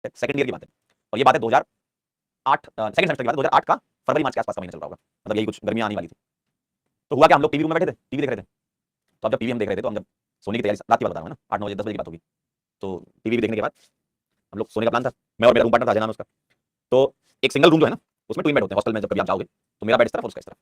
Second year की बात है, और ये बात है 2008 सेकंड सेमेस्टर की बात है, 2008 का फरवरी मार्च के आसपास का महीना चल रहा होगा, मतलब यही कुछ गर्मियां आने वाली थी। तो हुआ क्या, हम लोग टीवी रूम में बैठे थे, टीवी देख रहे थे। तो अब जब टीवी हम देख रहे थे, तो हम जब सोने की तैयारी, रात की बात बता रहा हूँ ना, 8-9 बजे 10 बजे की बात होगी। तो टीवी देखने के बाद हम लोग सोने का प्लान था, मैं और मेरा रूम पार्टनर था, अजय नाम है उसका। तो एक सिंगल रूम जो है ना, उसमें ट्विन बेड होते हैं हॉस्टल में, जब कभी आप जाओगे तो मेरा बेड इस तरफ और उसका इस तरफ।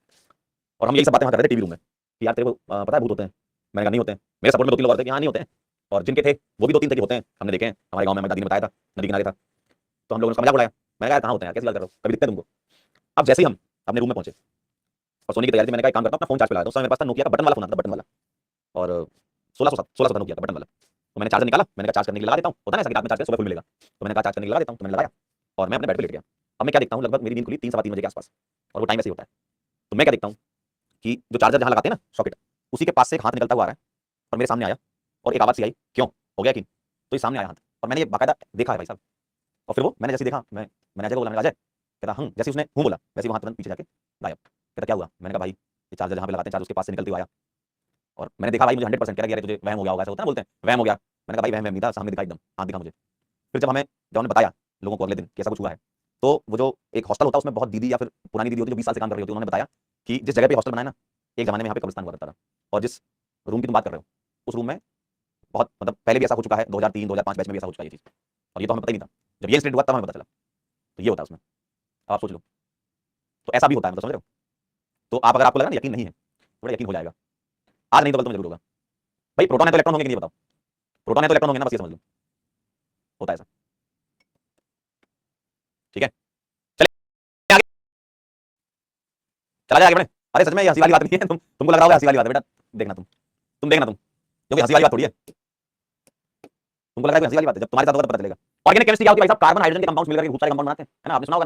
और हम यही सब बातें वहाँ कर रहे थे टीवी रूम में कि यार तेरे को पता है भूत होते हैं। मैंने कहा नहीं होते हैं। मेरे सपोर्ट में 2-3 लोग और थे कि हाँ नहीं होते हैं, और जिनके थे वो भी 2-3 थे कि होते हैं, हमने देखे हैं, हमारे गाँव में हमारी दादी ने बताया था, नदी किनारे था। तो हम लोगों ने उसका मजाक उड़ाया। मैंने कहा कहाँ होते हैं यार, कैसी बात कर रहे हो, कभी दिखते हैं तुमको। अब जैसे ही हम अपने रूम में पहुंचे और सोने की तैयारी थी, मैंने कहा एक काम करता हूँ, अपना फोन चार्ज पे लगा दो। उस समय मेरे पास था नोकिया का बटन वाला फोन आता था, बटन वाला, और 1600 था नोकिया का बटन वाला। तो मैंने चार्जर निकाला, मैंने कहा चार्ज करने के लिए लगा देता हूँ, होता है ना ऐसा कि रात में चार्ज करें सुबह फुल मिलेगा। तो मैंने कहा चार्ज करने के लिए लगा देता हूँ, तो मैंने लगाया और मैं अपने बेड पे लेट गया। अब मैं क्या देखता हूँ, लगभग मेरी नींद खुली 3 सवा 3 बजे के आसपास, और वो टाइम ऐसे ही होता है। तो मैं क्या देखता हूँ कि जो चार्जर जहाँ लगाते हैं ना सॉकेट, उसी के पास से एक हाथ निकलता हुआ आ रहा है और मेरे सामने आया, और एक आवाज़ सी आई, क्यों हो गया कि, तो ये सामने आया हाथ, और मैंने ये बाकायदा देखा है भाई साहब। और फिर वो मैंने जैसे ही देखा, मैंने अजय को बोला, मैंने कहा, अजय, कहता हूँ, जैसे उसने हूँ बोला वैसे ही वो हाथ तुरंत पीछे जाके गायब। कहता क्या हुआ, मैंने कहा भाई ये चार्जर जहाँ पे लगाते हैं चार्ज उसके पास से निकलते हुए आया, और मैंने देखा भाई, मुझे 100% कह रहा कि अरे तुझे वहम हो गया होगा, ऐसा होता है ना, बोलते हैं वहम हो गया। मैंने कहा भाई वहम नहीं था, सामने दिखा एकदम, हाथ दिखा मुझे। फिर जब हमने बताया लोगों को अगले दिन कि ऐसा कुछ हुआ है, तो वो जो एक हॉस्टल होता है उसमें बहुत दीदी या फिर पुरानी दीदी होती है जो 20 साल से काम कर रही होती है, उन्होंने बताया कि जिस जगह पे हॉस्टल बनाया ना, एक जमाने में यहाँ पे कब्रिस्तान हुआ करता था, और जिस रूम की तुम बात कर रहे हो उस रूम में बहुत, मतलब पहले भी ऐसा हो चुका है, 2003-2005 बैच में भी ऐसा हो चुका है ये चीज़, और ये तो हमें पता ही नहीं था। जब ये इंसिडेंट हुआ तब हमें पता चला। तो ये होता है उसमें, अब आप सोच लो। तो ऐसा भी होता है, मतलब समझ रहे हो। तो आप, अगर आपको लगा ना यकीन नहीं है, थोड़ा यकीन हो जाएगा, आज नहीं तो कल तो जरूर होगा। भाई प्रोटॉन है तो इलेक्ट्रॉन होंगे कि नहीं बताओ, प्रोटॉन है तो इलेक्ट्रॉन होंगे ना, बस ये समझ लो, होता है ऐसा। ठीक है, चलिए आगे, चला जाए आगे बढ़े। अरे सच में ये हंसी वाली बात नहीं है, तुमको लग रहा होगा हंसी वाली बात है बेटा, देखना तुम देखना क्योंकि हंसी वाली बात थोड़ी है। तुमको लग रहा है हंसी वाली बात है, जब तुम्हारे साथ होगा तो पता चलेगा। ऑर्गेनिक केमिस्ट्री क्या होती है भाई साहब, कार्बन हाइड्रोजन के कंपाउंड्स मिलकर के खूब सारे कंपाउंड बनाते हैं, है ना, आपने सुना होगा।